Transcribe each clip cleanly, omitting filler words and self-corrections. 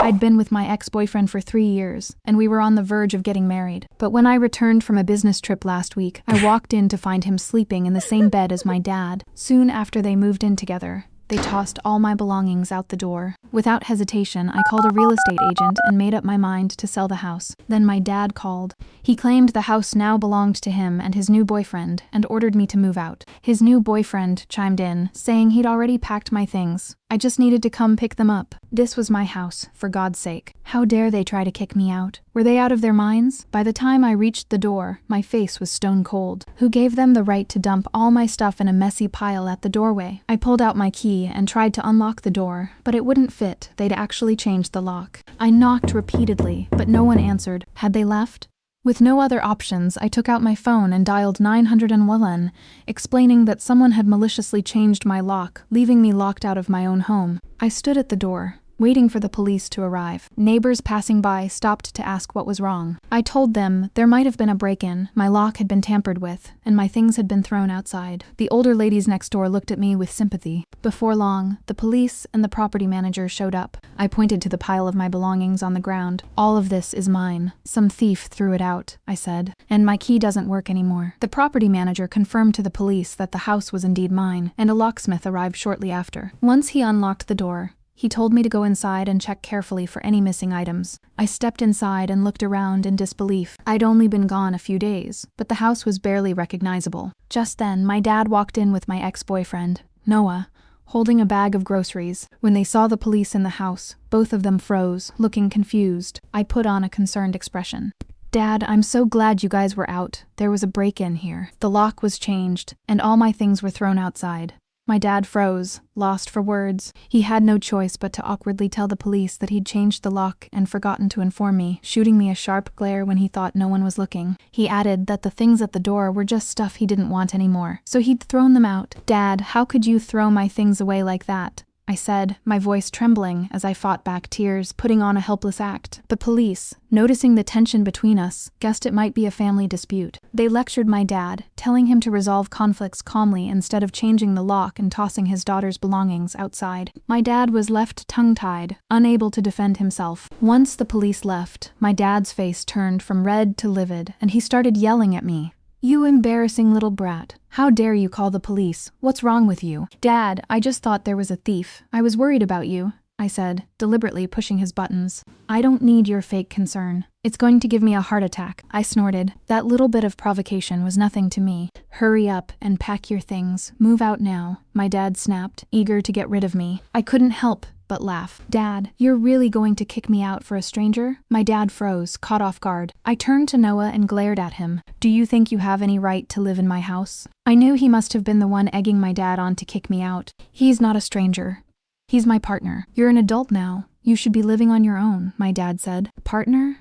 I'd been with my ex-boyfriend for 3 years, and we were on the verge of getting married. But when I returned from a business trip last week, I walked in to find him sleeping in the same bed as my dad. Soon after they moved in together, they tossed all my belongings out the door. Without hesitation, I called a real estate agent and made up my mind to sell the house. Then my dad called. He claimed the house now belonged to him and his new boyfriend and ordered me to move out. His new boyfriend chimed in, saying he'd already packed my things. I just needed to come pick them up. This was my house, for God's sake. How dare they try to kick me out? Were they out of their minds? By the time I reached the door, my face was stone cold. Who gave them the right to dump all my stuff in a messy pile at the doorway? I pulled out my key and tried to unlock the door, but it wouldn't fit. They'd actually changed the lock. I knocked repeatedly, but no one answered. Had they left? With no other options, I took out my phone and dialed 911, explaining that someone had maliciously changed my lock, leaving me locked out of my own home. I stood at the door, waiting for the police to arrive. Neighbors passing by stopped to ask what was wrong. I told them there might have been a break-in, my lock had been tampered with, and my things had been thrown outside. The older ladies next door looked at me with sympathy. Before long, the police and the property manager showed up. I pointed to the pile of my belongings on the ground. All of this is mine. Some thief threw it out, I said, and my key doesn't work anymore. The property manager confirmed to the police that the house was indeed mine, and a locksmith arrived shortly after. Once he unlocked the door, he told me to go inside and check carefully for any missing items. I stepped inside and looked around in disbelief. I'd only been gone a few days, but the house was barely recognizable. Just then, my dad walked in with my ex-boyfriend, Noah, holding a bag of groceries. When they saw the police in the house, both of them froze, looking confused. I put on a concerned expression. Dad, I'm so glad you guys were out. There was a break-in here. The lock was changed, and all my things were thrown outside. My dad froze, lost for words. He had no choice but to awkwardly tell the police that he'd changed the lock and forgotten to inform me, shooting me a sharp glare when he thought no one was looking. He added that the things at the door were just stuff he didn't want anymore, so he'd thrown them out. Dad, how could you throw my things away like that? I said, my voice trembling as I fought back tears, putting on a helpless act. The police, noticing the tension between us, guessed it might be a family dispute. They lectured my dad, telling him to resolve conflicts calmly instead of changing the lock and tossing his daughter's belongings outside. My dad was left tongue-tied, unable to defend himself. Once the police left, my dad's face turned from red to livid, and he started yelling at me. You embarrassing little brat. How dare you call the police? What's wrong with you? Dad, I just thought there was a thief. I was worried about you, I said, deliberately pushing his buttons. I don't need your fake concern. It's going to give me a heart attack, I snorted. That little bit of provocation was nothing to me. Hurry up and pack your things. Move out now, my dad snapped, eager to get rid of me. I couldn't help but laugh. Dad, you're really going to kick me out for a stranger? My dad froze, caught off guard. I turned to Noah and glared at him. Do you think you have any right to live in my house? I knew he must have been the one egging my dad on to kick me out. He's not a stranger. He's my partner. You're an adult now. You should be living on your own, my dad said. Partner?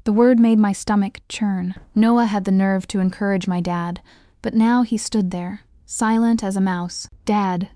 The word made my stomach churn. Noah had the nerve to encourage my dad, but now he stood there, silent as a mouse. Dad,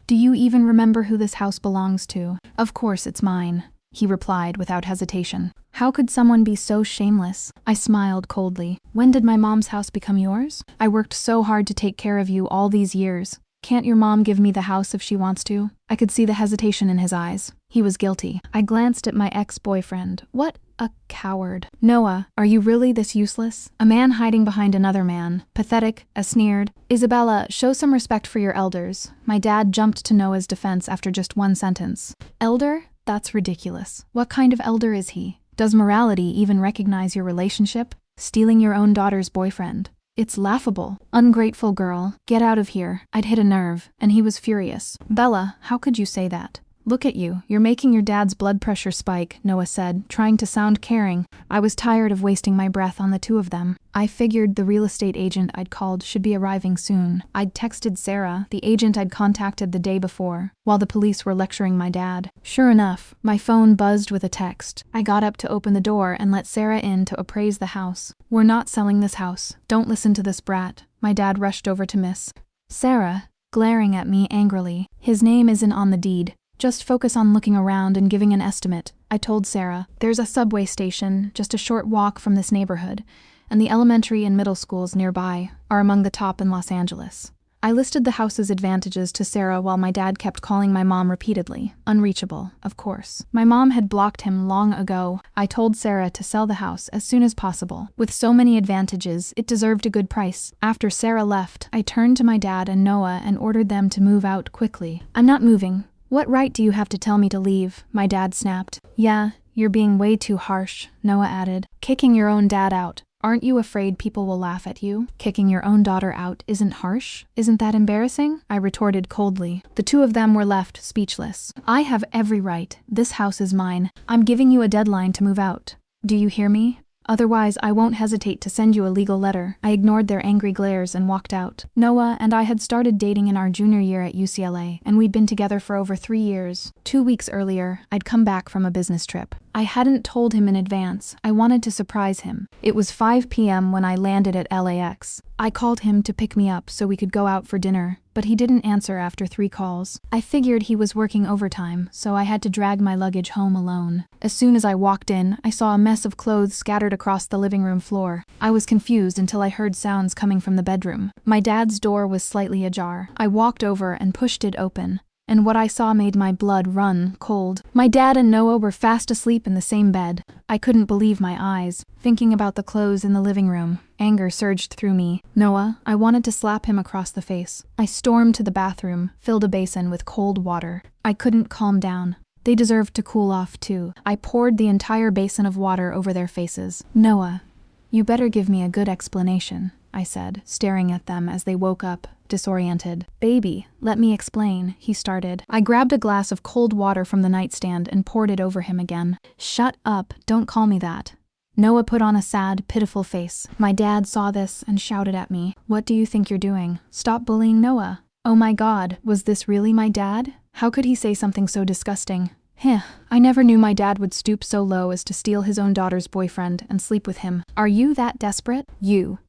do you even remember who this house belongs to? Of course it's mine, he replied without hesitation. How could someone be so shameless? I smiled coldly. When did my mom's house become yours? I worked so hard to take care of you all these years. Can't your mom give me the house if she wants to? I could see the hesitation in his eyes. He was guilty. I glanced at my ex-boyfriend. What a coward. Noah, are you really this useless? A man hiding behind another man. Pathetic, a sneered. Isabella, show some respect for your elders. My dad jumped to Noah's defense after just one sentence. Elder? That's ridiculous. What kind of elder is he? Does morality even recognize your relationship? Stealing your own daughter's boyfriend. It's laughable. Ungrateful girl. Get out of here. I'd hit a nerve, and he was furious. Bella, how could you say that? Look at you. You're making your dad's blood pressure spike, Noah said, trying to sound caring. I was tired of wasting my breath on the two of them. I figured the real estate agent I'd called should be arriving soon. I'd texted Sarah, the agent I'd contacted the day before, while the police were lecturing my dad. Sure enough, my phone buzzed with a text. I got up to open the door and let Sarah in to appraise the house. We're not selling this house. Don't listen to this brat. My dad rushed over to Miss Sarah, glaring at me angrily. His name isn't on the deed. Just focus on looking around and giving an estimate, I told Sarah. There's a subway station just a short walk from this neighborhood, and the elementary and middle schools nearby are among the top in Los Angeles. I listed the house's advantages to Sarah while my dad kept calling my mom repeatedly. Unreachable, of course. My mom had blocked him long ago. I told Sarah to sell the house as soon as possible. With so many advantages, it deserved a good price. After Sarah left, I turned to my dad and Noah and ordered them to move out quickly. I'm not moving. What right do you have to tell me to leave? My dad snapped. Yeah, you're being way too harsh, Noah added. Kicking your own dad out. Aren't you afraid people will laugh at you? Kicking your own daughter out isn't harsh? Isn't that embarrassing? I retorted coldly. The two of them were left speechless. I have every right. This house is mine. I'm giving you a deadline to move out. Do you hear me? Otherwise, I won't hesitate to send you a legal letter. I ignored their angry glares and walked out. Noah and I had started dating in our junior year at UCLA, and we'd been together for over 3 years. 2 weeks earlier, I'd come back from a business trip. I hadn't told him in advance. I wanted to surprise him. It was 5 p.m. when I landed at LAX. I called him to pick me up so we could go out for dinner, but he didn't answer after 3 calls. I figured he was working overtime, so I had to drag my luggage home alone. As soon as I walked in, I saw a mess of clothes scattered across the living room floor. I was confused until I heard sounds coming from the bedroom. My dad's door was slightly ajar. I walked over and pushed it open, and what I saw made my blood run cold. My dad and Noah were fast asleep in the same bed. I couldn't believe my eyes. Thinking about the clothes in the living room, anger surged through me. Noah, I wanted to slap him across the face. I stormed to the bathroom, filled a basin with cold water. I couldn't calm down. They deserved to cool off too. I poured the entire basin of water over their faces. Noah, you better give me a good explanation, I said, staring at them as they woke up, disoriented. Baby, let me explain, he started. I grabbed a glass of cold water from the nightstand and poured it over him again. Shut up, don't call me that. Noah put on a sad, pitiful face. My dad saw this and shouted at me. What do you think you're doing? Stop bullying Noah. Oh my God, was this really my dad? How could he say something so disgusting? I never knew my dad would stoop so low as to steal his own daughter's boyfriend and sleep with him. Are you that desperate? You.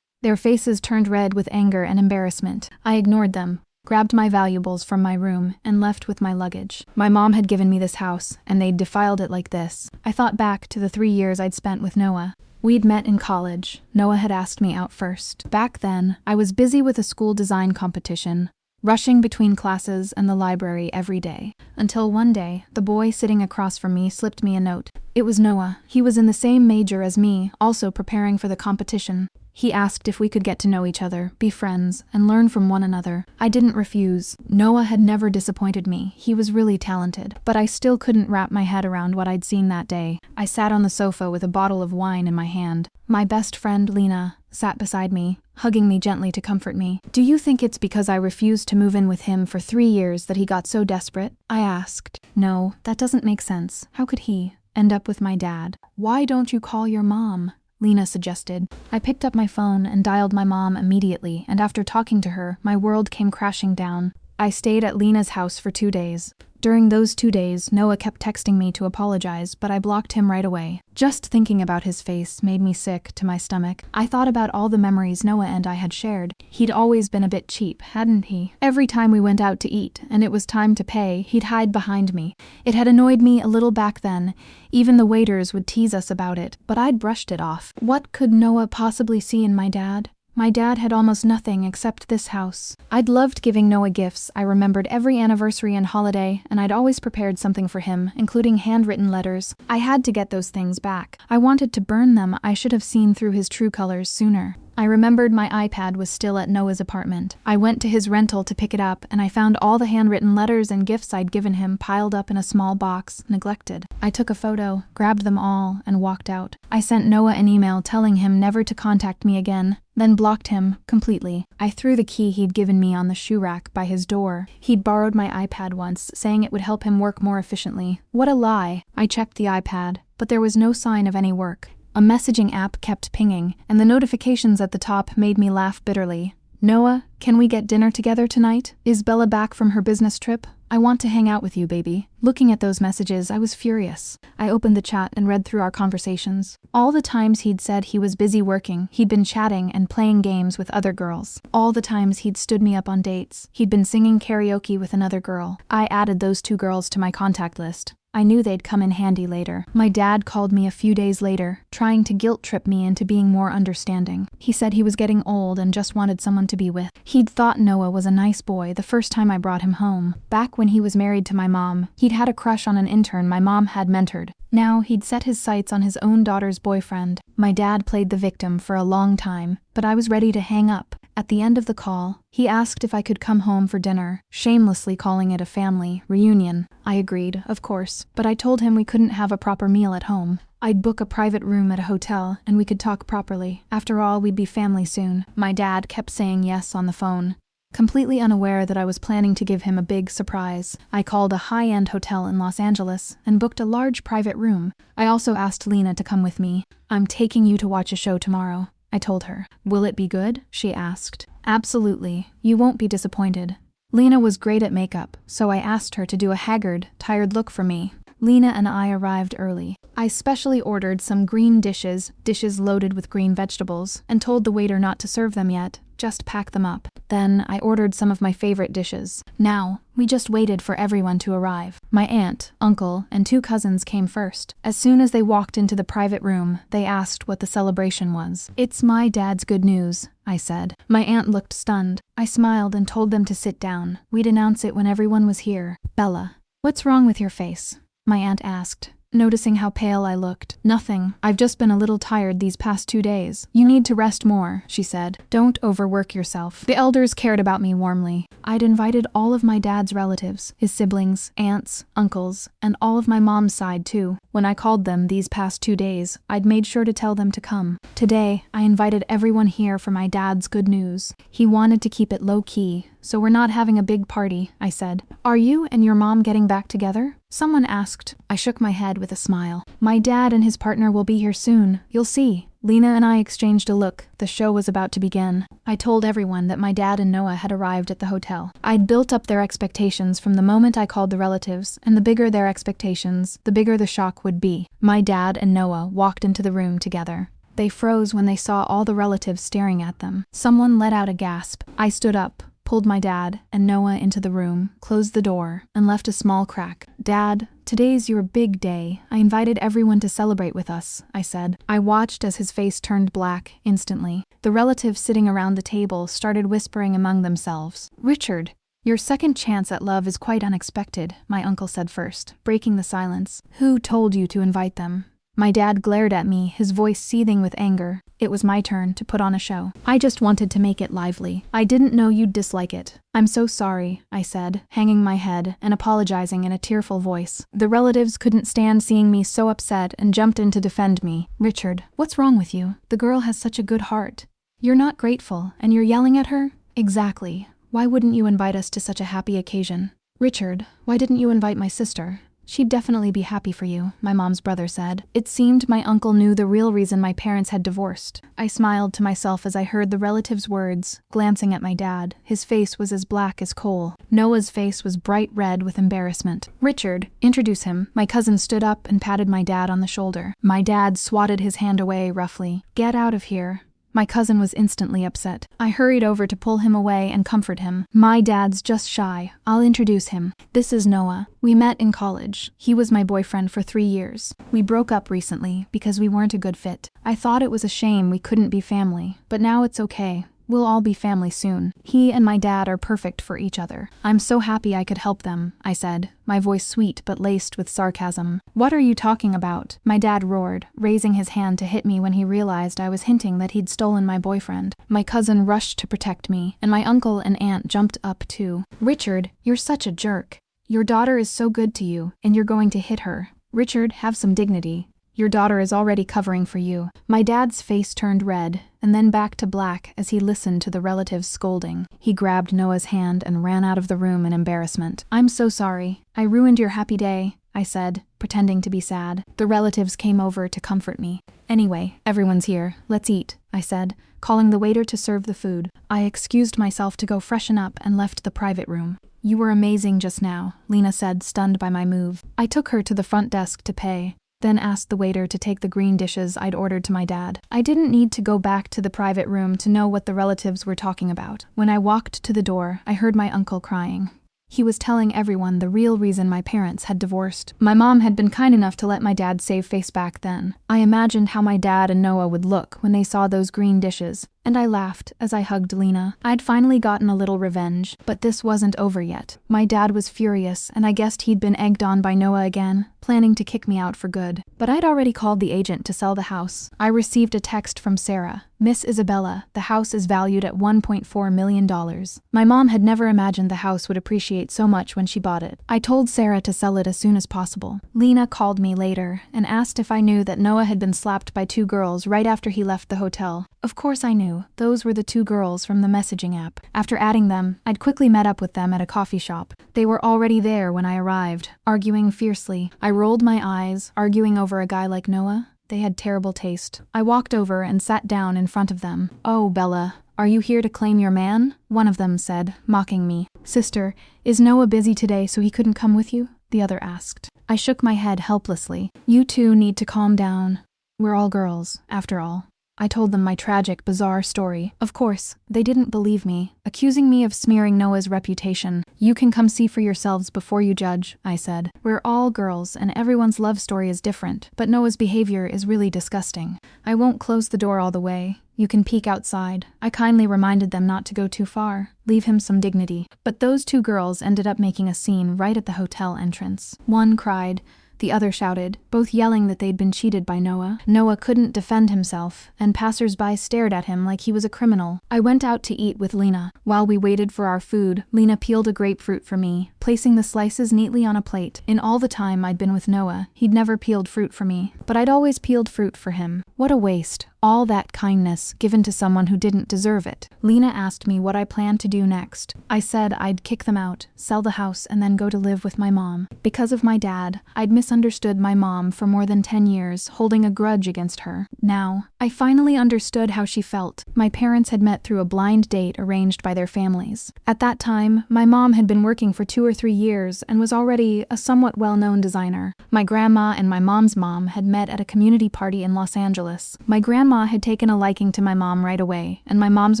Their faces turned red with anger and embarrassment. I ignored them, grabbed my valuables from my room, and left with my luggage. My mom had given me this house, and they'd defiled it like this. I thought back to the 3 years I'd spent with Noah. We'd met in college. Noah had asked me out first. Back then, I was busy with a school design competition, rushing between classes and the library every day. Until one day, the boy sitting across from me slipped me a note. It was Noah. He was in the same major as me, also preparing for the competition. He asked if we could get to know each other, be friends, and learn from one another. I didn't refuse. Noah had never disappointed me. He was really talented. But I still couldn't wrap my head around what I'd seen that day. I sat on the sofa with a bottle of wine in my hand. My best friend, Lena, sat beside me, hugging me gently to comfort me. Do you think it's because I refused to move in with him for 3 years that he got so desperate? I asked. No, that doesn't make sense. How could he end up with my dad? Why don't you call your mom? Lena suggested. I picked up my phone and dialed my mom immediately, and after talking to her, my world came crashing down. I stayed at Lena's house for 2 days. During those 2 days, Noah kept texting me to apologize, but I blocked him right away. Just thinking about his face made me sick to my stomach. I thought about all the memories Noah and I had shared. He'd always been a bit cheap, hadn't he? Every time we went out to eat, and it was time to pay, he'd hide behind me. It had annoyed me a little back then. Even the waiters would tease us about it, but I'd brushed it off. What could Noah possibly see in my dad? My dad had almost nothing except this house. I'd loved giving Noah gifts. I remembered every anniversary and holiday, and I'd always prepared something for him, including handwritten letters. I had to get those things back. I wanted to burn them. I should have seen through his true colors sooner. I remembered my iPad was still at Noah's apartment. I went to his rental to pick it up, and I found all the handwritten letters and gifts I'd given him piled up in a small box, neglected. I took a photo, grabbed them all, and walked out. I sent Noah an email telling him never to contact me again, then blocked him completely. I threw the key he'd given me on the shoe rack by his door. He'd borrowed my iPad once, saying it would help him work more efficiently. What a lie. I checked the iPad, but there was no sign of any work. A messaging app kept pinging, and the notifications at the top made me laugh bitterly. Noah, can we get dinner together tonight? Is Bella back from her business trip? I want to hang out with you, baby. Looking at those messages, I was furious. I opened the chat and read through our conversations. All the times he'd said he was busy working, he'd been chatting and playing games with other girls. All the times he'd stood me up on dates. He'd been singing karaoke with another girl. I added those 2 girls to my contact list. I knew they'd come in handy later. My dad called me a few days later, trying to guilt-trip me into being more understanding. He said he was getting old and just wanted someone to be with. He'd thought Noah was a nice boy the first time I brought him home. Back when he was married to my mom, he'd had a crush on an intern my mom had mentored. Now he'd set his sights on his own daughter's boyfriend. My dad played the victim for a long time, but I was ready to hang up. At the end of the call, he asked if I could come home for dinner, shamelessly calling it a family reunion. I agreed, of course, but I told him we couldn't have a proper meal at home. I'd book a private room at a hotel, and we could talk properly. After all, we'd be family soon. My dad kept saying yes on the phone. Completely unaware that I was planning to give him a big surprise, I called a high-end hotel in Los Angeles and booked a large private room. I also asked Lena to come with me. "I'm taking you to watch a show tomorrow," I told her. "Will it be good?" she asked. "Absolutely. You won't be disappointed." Lena was great at makeup, so I asked her to do a haggard, tired look for me. Lena and I arrived early. I specially ordered some green dishes loaded with green vegetables, and told the waiter not to serve them yet, just pack them up. Then I ordered some of my favorite dishes. Now, we just waited for everyone to arrive. My aunt, uncle, and 2 cousins came first. As soon as they walked into the private room, they asked what the celebration was. "It's my dad's good news," I said. My aunt looked stunned. I smiled and told them to sit down. We'd announce it when everyone was here. "Bella, what's wrong with your face?" my aunt asked, noticing how pale I looked. "Nothing. I've just been a little tired these past 2 days. You need to rest more," she said. "Don't overwork yourself." The elders cared about me warmly. I'd invited all of my dad's relatives, his siblings, aunts, uncles, and all of my mom's side too. When I called them these past 2 days, I'd made sure to tell them to come. Today, I invited everyone here for my dad's good news. He wanted to keep it low-key, so we're not having a big party, I said. "Are you and your mom getting back together?" someone asked. I shook my head with a smile. "My dad and his partner will be here soon. You'll see." Lena and I exchanged a look. The show was about to begin. I told everyone that my dad and Noah had arrived at the hotel. I'd built up their expectations from the moment I called the relatives, and the bigger their expectations, the bigger the shock would be. My dad and Noah walked into the room together. They froze when they saw all the relatives staring at them. Someone let out a gasp. I stood up, pulled my dad and Noah into the room, closed the door, and left a small crack. "Dad, today's your big day. I invited everyone to celebrate with us," I said. I watched as his face turned black instantly. The relatives sitting around the table started whispering among themselves. "Richard, your second chance at love is quite unexpected," my uncle said first, breaking the silence. "Who told you to invite them?" My dad glared at me, his voice seething with anger. It was my turn to put on a show. "I just wanted to make it lively. I didn't know you'd dislike it." "I'm so sorry," I said, hanging my head and apologizing in a tearful voice. The relatives couldn't stand seeing me so upset and jumped in to defend me. "Richard, what's wrong with you? The girl has such a good heart. You're not grateful, and you're yelling at her?" "Exactly. Why wouldn't you invite us to such a happy occasion?" "Richard, why didn't you invite my sister? She'd definitely be happy for you," my mom's brother said. It seemed my uncle knew the real reason my parents had divorced. I smiled to myself as I heard the relative's words, glancing at my dad. His face was as black as coal. Noah's face was bright red with embarrassment. "Richard, introduce him." My cousin stood up and patted my dad on the shoulder. My dad swatted his hand away roughly. "Get out of here." My cousin was instantly upset. I hurried over to pull him away and comfort him. "My dad's just shy. I'll introduce him. This is Noah. We met in college. He was my boyfriend for 3 years. We broke up recently because we weren't a good fit. I thought it was a shame we couldn't be family, but now it's okay. We'll all be family soon. He and my dad are perfect for each other. I'm so happy I could help them," I said, my voice sweet but laced with sarcasm. "What are you talking about?" my dad roared, raising his hand to hit me when he realized I was hinting that he'd stolen my boyfriend. My cousin rushed to protect me, and my uncle and aunt jumped up too. "Richard, you're such a jerk. Your daughter is so good to you, and you're going to hit her. Richard, have some dignity. Your daughter is already covering for you." My dad's face turned red, and then back to black as he listened to the relatives scolding. He grabbed Noah's hand and ran out of the room in embarrassment. "I'm so sorry. I ruined your happy day," I said, pretending to be sad. The relatives came over to comfort me. "Anyway, everyone's here. Let's eat," I said, calling the waiter to serve the food. I excused myself to go freshen up and left the private room. You were amazing just now, Lena said, stunned by my move. I took her to the front desk to pay, then asked the waiter to take the green dishes I'd ordered to my dad. I didn't need to go back to the private room to know what the relatives were talking about. When I walked to the door, I heard my uncle crying. He was telling everyone the real reason my parents had divorced. My mom had been kind enough to let my dad save face back then. I imagined how my dad and Noah would look when they saw those green dishes, and I laughed as I hugged Lena. I'd finally gotten a little revenge, but this wasn't over yet. My dad was furious, and I guessed he'd been egged on by Noah again, planning to kick me out for good. But I'd already called the agent to sell the house. I received a text from Sarah. Miss Isabella, the house is valued at $1.4 million. My mom had never imagined the house would appreciate so much when she bought it. I told Sarah to sell it as soon as possible. Lena called me later and asked if I knew that Noah had been slapped by 2 girls right after he left the hotel. Of course I knew. Those were the 2 girls from the messaging app. After adding them, I'd quickly met up with them at a coffee shop. They were already there when I arrived, arguing fiercely. I rolled my eyes, arguing over a guy like Noah. They had terrible taste. I walked over and sat down in front of them. "Oh, Bella, are you here to claim your man?" one of them said, mocking me. "Sister, is Noah busy today so he couldn't come with you?" the other asked. I shook my head helplessly. "You two need to calm down. We're all girls, after all." I told them my tragic, bizarre story. Of course, they didn't believe me, accusing me of smearing Noah's reputation. "You can come see for yourselves before you judge," I said. "We're all girls, and everyone's love story is different, but Noah's behavior is really disgusting. I won't close the door all the way. You can peek outside." I kindly reminded them not to go too far. Leave him some dignity. But those 2 girls ended up making a scene right at the hotel entrance. One cried. The other shouted, both yelling that they'd been cheated by Noah. Noah couldn't defend himself, and passers-by stared at him like he was a criminal. I went out to eat with Lena. While we waited for our food, Lena peeled a grapefruit for me, placing the slices neatly on a plate. In all the time I'd been with Noah, he'd never peeled fruit for me, but I'd always peeled fruit for him. What a waste. All that kindness given to someone who didn't deserve it. Lena asked me what I planned to do next. I said I'd kick them out, sell the house, and then go to live with my mom. Because of my dad, I'd misunderstood my mom for more than 10 years, holding a grudge against her. Now, I finally understood how she felt. My parents had met through a blind date arranged by their families. At that time, my mom had been working for 2 or 3 years and was already a somewhat well-known designer. My grandma and my mom's mom had met at a community party in Los Angeles. My grandma had taken a liking to my mom right away, and my mom's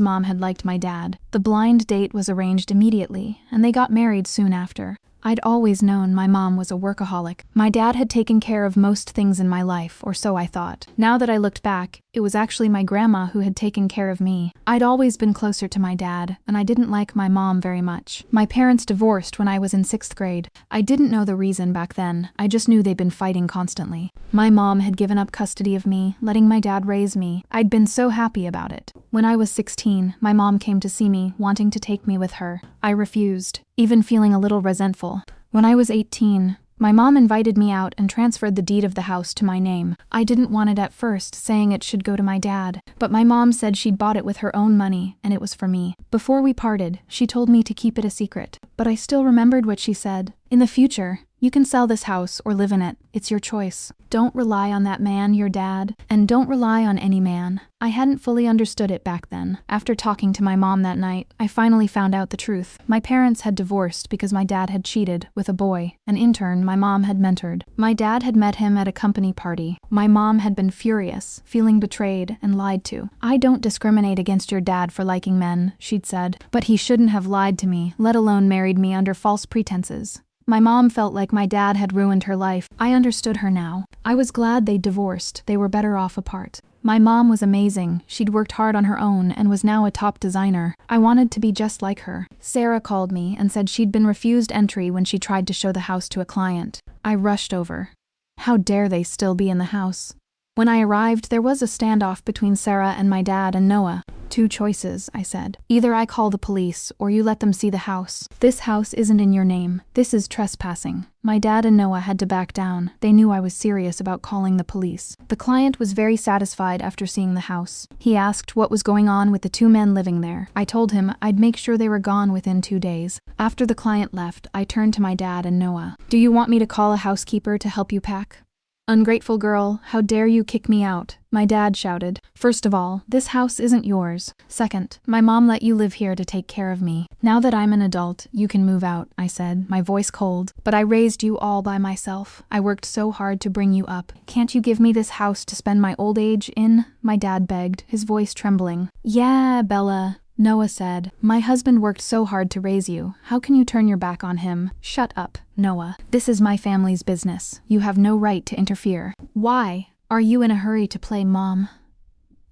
mom had liked my dad. The blind date was arranged immediately, and they got married soon after. I'd always known my mom was a workaholic. My dad had taken care of most things in my life, or so I thought. Now that I looked back, it was actually my grandma who had taken care of me. I'd always been closer to my dad, and I didn't like my mom very much. My parents divorced when I was in 6th grade. I didn't know the reason back then, I just knew they'd been fighting constantly. My mom had given up custody of me, letting my dad raise me. I'd been so happy about it. When I was 16, my mom came to see me, wanting to take me with her. I refused, even feeling a little resentful. When I was 18, my mom invited me out and transferred the deed of the house to my name. I didn't want it at first, saying it should go to my dad, but my mom said she'd bought it with her own money, and it was for me. Before we parted, she told me to keep it a secret, but I still remembered what she said. "In the future, you can sell this house or live in it. It's your choice. Don't rely on that man, your dad, and don't rely on any man." I hadn't fully understood it back then. After talking to my mom that night, I finally found out the truth. My parents had divorced because my dad had cheated with a boy, an intern my mom had mentored. My dad had met him at a company party. My mom had been furious, feeling betrayed and lied to. "I don't discriminate against your dad for liking men," she'd said, "but he shouldn't have lied to me, let alone married me under false pretenses." My mom felt like my dad had ruined her life. I understood her now. I was glad they'd divorced. They were better off apart. My mom was amazing. She'd worked hard on her own and was now a top designer. I wanted to be just like her. Sarah called me and said she'd been refused entry when she tried to show the house to a client. I rushed over. How dare they still be in the house? When I arrived, there was a standoff between Sarah and my dad and Noah. "2 choices," I said. "Either I call the police, or you let them see the house. This house isn't in your name. This is trespassing." My dad and Noah had to back down. They knew I was serious about calling the police. The client was very satisfied after seeing the house. He asked what was going on with the 2 men living there. I told him I'd make sure they were gone within 2 days. After the client left, I turned to my dad and Noah. "Do you want me to call a housekeeper to help you pack?" "Ungrateful girl, how dare you kick me out?" my dad shouted. "First of all, this house isn't yours. Second, my mom let you live here to take care of me. Now that I'm an adult, you can move out," I said, my voice cold. "But I raised you all by myself. I worked so hard to bring you up. Can't you give me this house to spend my old age in?" my dad begged, his voice trembling. "Yeah, Bella," Noah said. "My husband worked so hard to raise you. How can you turn your back on him?" "Shut up, Noah. This is my family's business. You have no right to interfere." "Why are you in a hurry to play mom?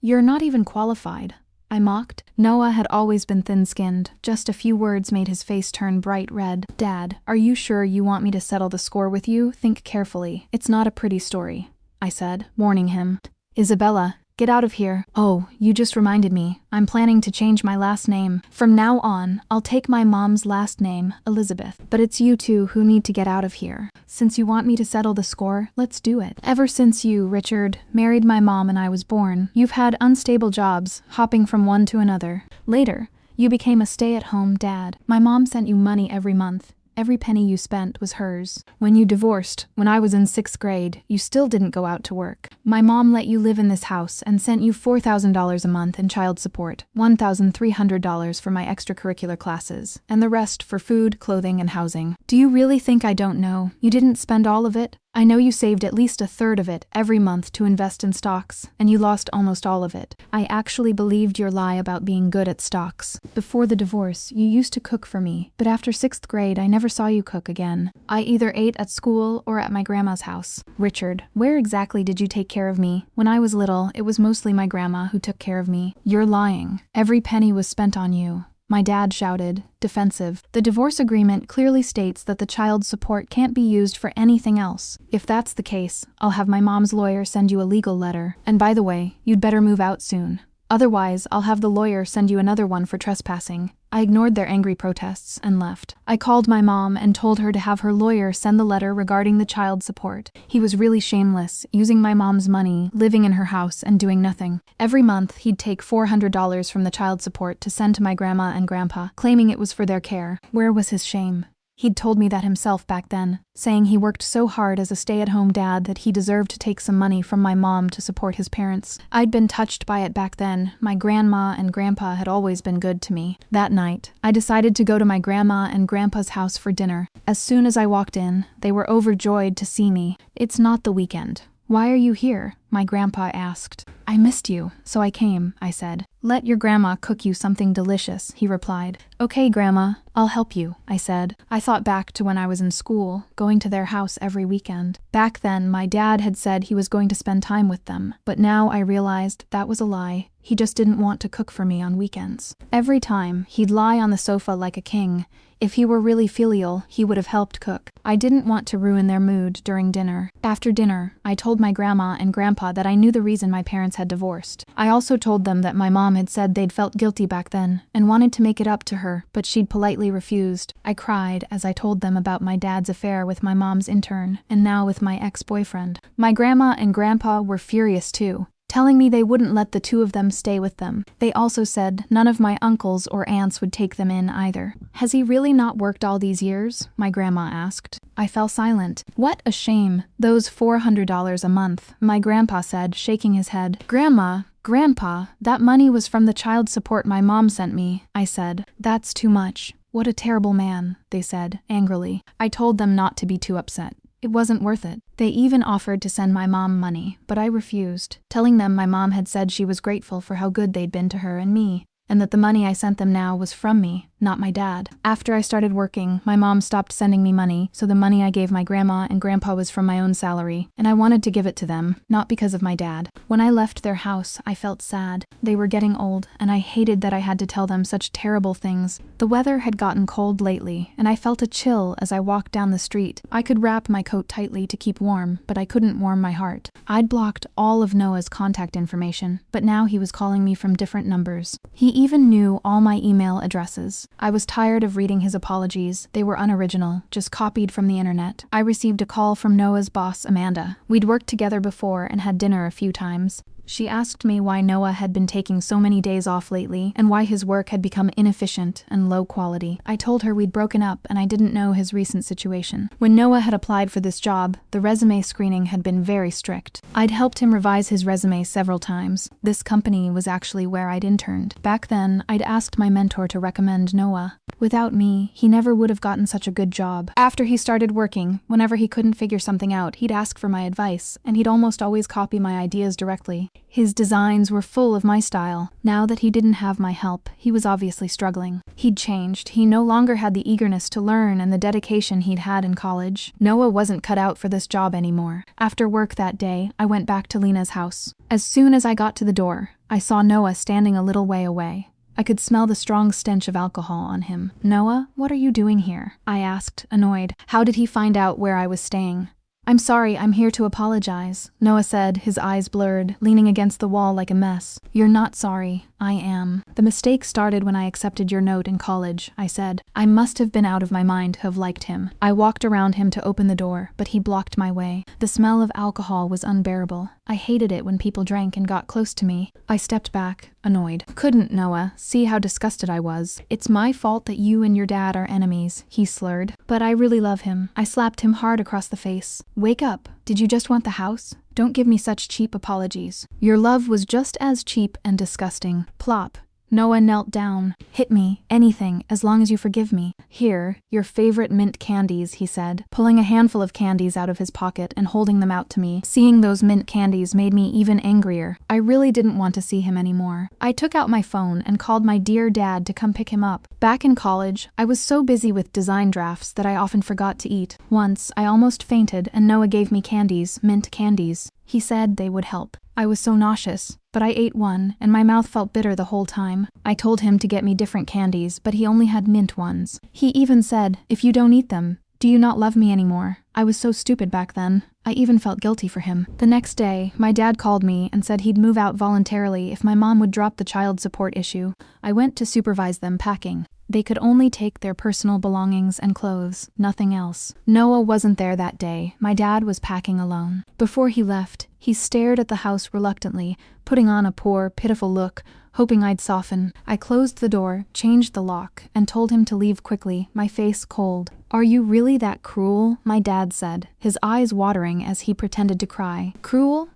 You're not even qualified," I mocked. Noah had always been thin-skinned. Just a few words made his face turn bright red. "Dad, are you sure you want me to settle the score with you? Think carefully. It's not a pretty story," I said, warning him. "Isabella, get out of here." "Oh, you just reminded me. I'm planning to change my last name. From now on, I'll take my mom's last name, Elizabeth. But it's you two who need to get out of here. Since you want me to settle the score, let's do it. Ever since you, Richard, married my mom and I was born, you've had unstable jobs, hopping from one to another. Later, you became a stay-at-home dad. My mom sent you money every month. Every penny you spent was hers. When you divorced, when I was in 6th grade, you still didn't go out to work. My mom let you live in this house and sent you $4,000 a month in child support, $1,300 for my extracurricular classes, and the rest for food, clothing, and housing. Do you really think I don't know? You didn't spend all of it? I know you saved at least a third of it every month to invest in stocks, and you lost almost all of it. I actually believed your lie about being good at stocks. Before the divorce, you used to cook for me, but after 6th grade, I never saw you cook again. I either ate at school or at my grandma's house. Richard, where exactly did you take care of me? When I was little, it was mostly my grandma who took care of me. You're lying. Every penny was spent on you," my dad shouted, defensive. "The divorce agreement clearly states that the child support can't be used for anything else. If that's the case, I'll have my mom's lawyer send you a legal letter. And by the way, you'd better move out soon. Otherwise, I'll have the lawyer send you another one for trespassing." I ignored their angry protests and left. I called my mom and told her to have her lawyer send the letter regarding the child support. He was really shameless, using my mom's money, living in her house, and doing nothing. Every month, he'd take $400 from the child support to send to my grandma and grandpa, claiming it was for their care. Where was his shame? He'd told me that himself back then, saying he worked so hard as a stay-at-home dad that he deserved to take some money from my mom to support his parents. I'd been touched by it back then. My grandma and grandpa had always been good to me. That night, I decided to go to my grandma and grandpa's house for dinner. As soon as I walked in, they were overjoyed to see me. "It's not the weekend. Why are you here?" my grandpa asked. "I missed you, so I came," I said. "Let your grandma cook you something delicious," he replied. "Okay, Grandma, I'll help you," I said. I thought back to when I was in school, going to their house every weekend. Back then, my dad had said he was going to spend time with them, but now I realized that was a lie. He just didn't want to cook for me on weekends. Every time, he'd lie on the sofa like a king. If he were really filial, he would have helped cook. I didn't want to ruin their mood during dinner. After dinner, I told my grandma and grandpa that I knew the reason my parents had divorced. I also told them that my mom had said they'd felt guilty back then and wanted to make it up to her, but she'd politely refused. I cried as I told them about my dad's affair with my mom's intern and now with my ex-boyfriend. My grandma and grandpa were furious too, telling me they wouldn't let the two of them stay with them. They also said none of my uncles or aunts would take them in either. "Has he really not worked all these years?" my grandma asked. I fell silent. "What a shame. Those $400 a month," my grandpa said, shaking his head. Grandpa, that money was from the child support my mom sent me," I said. "That's too much." "What a terrible man," they said, angrily. I told them not to be too upset. It wasn't worth it. They even offered to send my mom money, but I refused, telling them my mom had said she was grateful for how good they'd been to her and me, and that the money I sent them now was from me, not my dad. After I started working, my mom stopped sending me money, so the money I gave my grandma and grandpa was from my own salary, and I wanted to give it to them, not because of my dad. When I left their house, I felt sad. They were getting old, and I hated that I had to tell them such terrible things. The weather had gotten cold lately, and I felt a chill as I walked down the street. I could wrap my coat tightly to keep warm, but I couldn't warm my heart. I'd blocked all of Noah's contact information, but now he was calling me from different numbers. He even knew all my email addresses. I was tired of reading his apologies. They were unoriginal, just copied from the internet. I received a call from Noah's boss, Amanda. We'd worked together before and had dinner a few times. She asked me why Noah had been taking so many days off lately and why his work had become inefficient and low quality. I told her we'd broken up and I didn't know his recent situation. When Noah had applied for this job, the resume screening had been very strict. I'd helped him revise his resume several times. This company was actually where I'd interned. Back then, I'd asked my mentor to recommend Noah. Without me, he never would have gotten such a good job. After he started working, whenever he couldn't figure something out, he'd ask for my advice, and he'd almost always copy my ideas directly. His designs were full of my style. Now that he didn't have my help, he was obviously struggling. He'd changed. He no longer had the eagerness to learn and the dedication he'd had in college. Noah wasn't cut out for this job anymore. After work that day, I went back to Lena's house. As soon as I got to the door, I saw Noah standing a little way away. I could smell the strong stench of alcohol on him. "Noah, what are you doing here?" I asked, annoyed. How did he find out where I was staying? "I'm sorry, I'm here to apologize," Noah said, his eyes blurred, leaning against the wall like a mess. "You're not sorry. I am. The mistake started when I accepted your note in college," I said. I must have been out of my mind to have liked him. I walked around him to open the door, but he blocked my way. The smell of alcohol was unbearable. I hated it when people drank and got close to me. I stepped back, annoyed. "Couldn't, Noah, see how disgusted I was. It's my fault that you and your dad are enemies," he slurred. "But I really love him." I slapped him hard across the face. "Wake up. Did you just want the house? Don't give me such cheap apologies. Your love was just as cheap and disgusting." Plop. Noah knelt down. "Hit me, anything, as long as you forgive me. Here, your favorite mint candies," he said, pulling a handful of candies out of his pocket and holding them out to me. Seeing those mint candies made me even angrier. I really didn't want to see him anymore. I took out my phone and called my dear dad to come pick him up. Back in college, I was so busy with design drafts that I often forgot to eat. Once, I almost fainted and Noah gave me candies, mint candies. He said they would help. I was so nauseous, but I ate one, and my mouth felt bitter the whole time. I told him to get me different candies, but he only had mint ones. He even said, "If you don't eat them, do you not love me anymore?" I was so stupid back then. I even felt guilty for him. The next day, my dad called me and said he'd move out voluntarily if my mom would drop the child support issue. I went to supervise them packing. They could only take their personal belongings and clothes, nothing else. Noah wasn't there that day. My dad was packing alone. Before he left, he stared at the house reluctantly, putting on a poor, pitiful look, hoping I'd soften. I closed the door, changed the lock, and told him to leave quickly, my face cold. "Are you really that cruel?" my dad said, his eyes watering as he pretended to cry. "Cruel?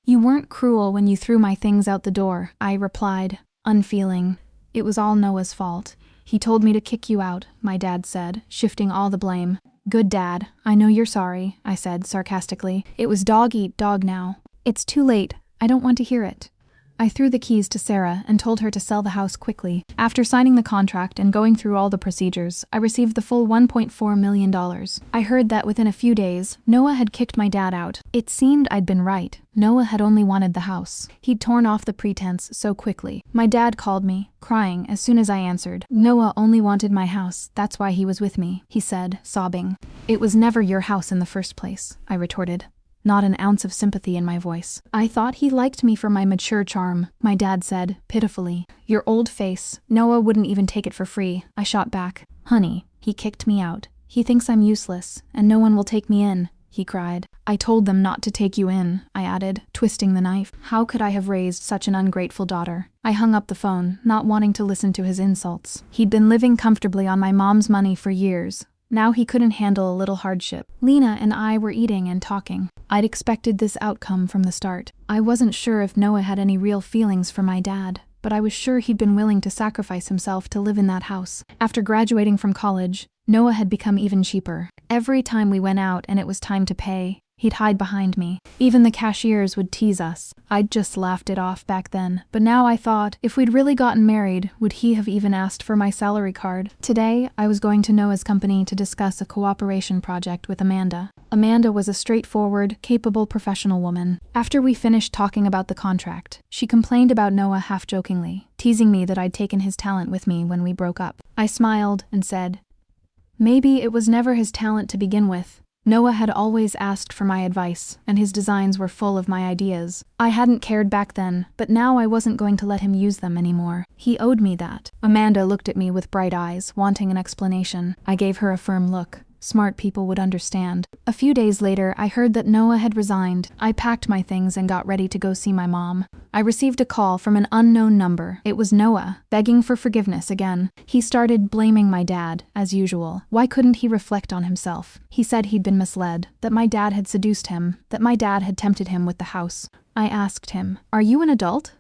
You weren't cruel when you threw my things out the door," I replied, unfeeling. "It was all Noah's fault. He told me to kick you out," my dad said, shifting all the blame. "Good dad. I know you're sorry," I said sarcastically. "It was dog eat dog now." "It's too late. I don't want to hear it." I threw the keys to Sarah and told her to sell the house quickly. After signing the contract and going through all the procedures, I received the full $1.4 million. I heard that within a few days, Noah had kicked my dad out. It seemed I'd been right. Noah had only wanted the house. He'd torn off the pretense so quickly. My dad called me, crying as soon as I answered. "Noah only wanted my house. That's why he was with me," he said, sobbing. "It was never your house in the first place," I retorted. Not an ounce of sympathy in my voice. "I thought he liked me for my mature charm," my dad said, pitifully. "Your old face. Noah wouldn't even take it for free," I shot back. "Honey, he kicked me out. He thinks I'm useless, and no one will take me in," he cried. "I told them not to take you in," I added, twisting the knife. How could I have raised such an ungrateful daughter? I hung up the phone, not wanting to listen to his insults. He'd been living comfortably on my mom's money for years. Now he couldn't handle a little hardship. Lena and I were eating and talking. I'd expected this outcome from the start. I wasn't sure if Noah had any real feelings for my dad, but I was sure he'd been willing to sacrifice himself to live in that house. After graduating from college, Noah had become even cheaper. Every time we went out and it was time to pay, he'd hide behind me. Even the cashiers would tease us. I'd just laughed it off back then, but now I thought, if we'd really gotten married, would he have even asked for my salary card? Today, I was going to Noah's company to discuss a cooperation project with Amanda. Amanda was a straightforward, capable professional woman. After we finished talking about the contract, she complained about Noah half-jokingly, teasing me that I'd taken his talent with me when we broke up. I smiled and said, "Maybe it was never his talent to begin with. Noah had always asked for my advice, and his designs were full of my ideas. I hadn't cared back then, but now I wasn't going to let him use them anymore. He owed me that." Amanda looked at me with bright eyes, wanting an explanation. I gave her a firm look. Smart people would understand. A few days later, I heard that Noah had resigned. I packed my things and got ready to go see my mom. I received a call from an unknown number. It was Noah, begging for forgiveness again. He started blaming my dad, as usual. Why couldn't he reflect on himself? He said he'd been misled, that my dad had seduced him, that my dad had tempted him with the house. I asked him, "Are you an adult?"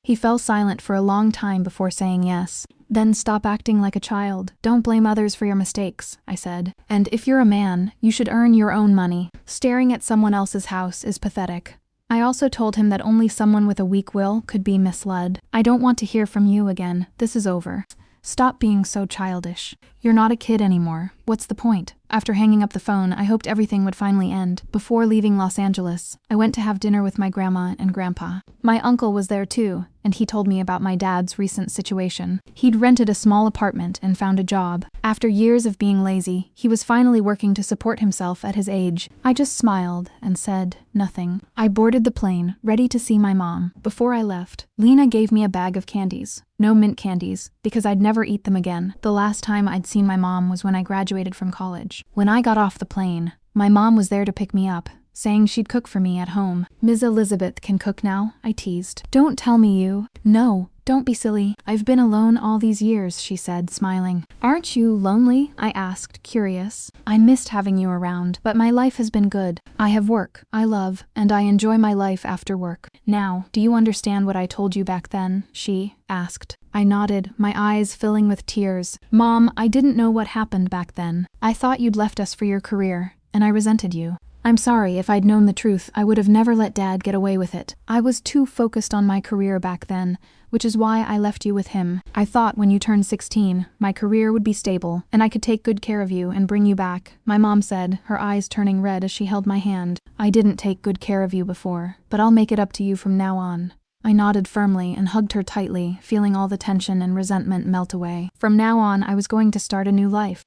He fell silent for a long time before saying yes. "Then stop acting like a child. Don't blame others for your mistakes," I said. "And if you're a man, you should earn your own money. Staring at someone else's house is pathetic." I also told him that only someone with a weak will could be misled. "I don't want to hear from you again. This is over. Stop being so childish. You're not a kid anymore. What's the point?" After hanging up the phone, I hoped everything would finally end. Before leaving Los Angeles, I went to have dinner with my grandma and grandpa. My uncle was there too, and he told me about my dad's recent situation. He'd rented a small apartment and found a job. After years of being lazy, he was finally working to support himself at his age. I just smiled and said nothing. I boarded the plane, ready to see my mom. Before I left, Lena gave me a bag of candies. No mint candies, because I'd never eat them again. The last time I'd seen my mom was when I graduated from college. When I got off the plane, my mom was there to pick me up, saying she'd cook for me at home. "Ms. Elizabeth can cook now," I teased. "Don't tell me you." "No, don't be silly. I've been alone all these years," she said, smiling. "Aren't you lonely?" I asked, curious. "I missed having you around, but my life has been good. I have work I love, and I enjoy my life after work. Now, do you understand what I told you back then?" she asked. I nodded, my eyes filling with tears. "Mom, I didn't know what happened back then. I thought you'd left us for your career, and I resented you. I'm sorry. If I'd known the truth, I would have never let Dad get away with it. I was too focused on my career back then, which is why I left you with him. I thought when you turned 16, my career would be stable, and I could take good care of you and bring you back," my mom said, her eyes turning red as she held my hand. "I didn't take good care of you before, but I'll make it up to you from now on." I nodded firmly and hugged her tightly, feeling all the tension and resentment melt away. From now on, I was going to start a new life.